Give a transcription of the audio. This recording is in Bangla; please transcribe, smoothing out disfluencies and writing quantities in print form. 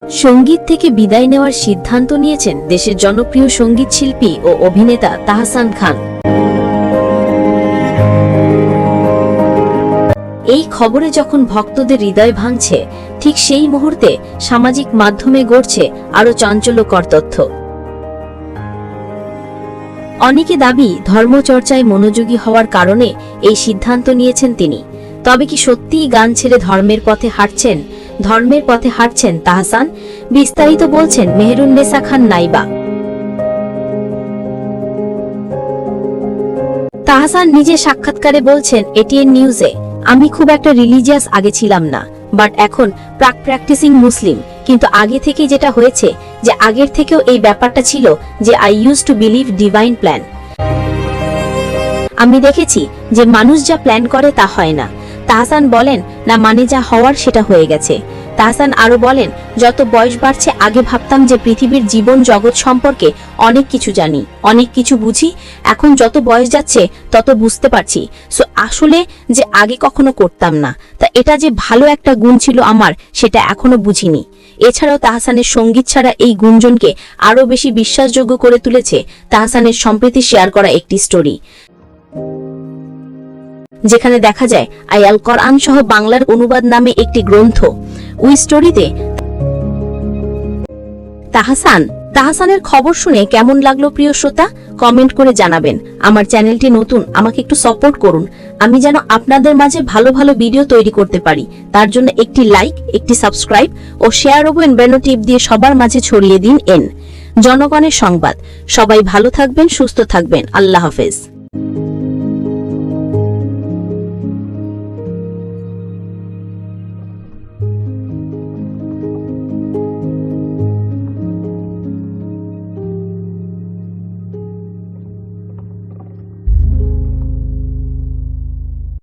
সঙ্গীত থেকে বিদায় নেওয়ার সিদ্ধান্ত নিয়েছেন দেশের জনপ্রিয় সঙ্গীত শিল্পী ও অভিনেতা তাহসান খান। এই খবরে যখন ভক্তদের হৃদয় ভাঙছে, ঠিক সেই মুহূর্তে সামাজিক মাধ্যমে গড়ছে আরো চাঞ্চল্যকর তথ্য। অনেকে দাবি ধর্মচর্চায় মনোযোগী হওয়ার কারণে এই সিদ্ধান্ত নিয়েছেন তিনি। তবে কি সত্যিই গান ছেড়ে ধর্মের পথে হাঁটছেন তাহসান? বিস্তারিত বলছেন মেহেরুন্নেসা খান নাইবা। তাহসান নিজে সাক্ষাৎকারে বলছেন এটিএন নিউজে, আমি খুব একটা রিলিজিয়াস আগে ছিলাম না, বাট এখন প্র্যাকটিসিং মুসলিম। কিন্তু আগে থেকে যেটা হয়েছে যে আগের থেকেও এই ব্যাপারটা ছিল যে I use to believe divine plan. আমি দেখেছি যে মানুষ যা প্ল্যান করে তা হয় না। তাহসান বলেন, না মানে যা হওয়ার সেটা হয়ে গেছে। তাহসান আরো বলেন, যত বয়স বাড়ছে আগে ভাবতাম যে পৃথিবীর জীবন জগৎ সম্পর্কে অনেক কিছু জানি, অনেক কিছু বুঝি। এখন যত বয়স যাচ্ছে তত বুঝতে পারছি সো আসলে যে আগে কখনো করতাম না, তা এটা যে ভালো একটা গুণ ছিল আমার সেটা এখনো বুঝিনি। এছাড়াও তাহসানের সঙ্গীত ছাড়া এই গুঞ্জনকে আরো বেশি বিশ্বাসযোগ্য করে তুলেছে তাহসানের সম্প্রতি শেয়ার করা একটি স্টোরি, যেখানে দেখা যায় আল কোরআন সহ বাংলার অনুবাদ নামে একটি গ্রন্থ। ওই স্টোরিতে তাহসানের খবর শুনে কেমন লাগলো প্রিয় শ্রোতা, কমেন্ট করে জানাবেন। আমার চ্যানেলটি নতুন, আমাকে একটু সাপোর্ট করুন, আমি যেন আপনাদের মাঝে ভালো ভালো ভিডিও তৈরি করতে পারি। তার জন্য একটি লাইক, একটি সাবস্ক্রাইব ও শেয়ার ও বেল টিপ দিয়ে সবার মাঝে ছড়িয়ে দিন। জনগণের সংবাদ। সবাই ভালো থাকবেন, সুস্থ থাকবেন। আল্লাহ হাফেজ।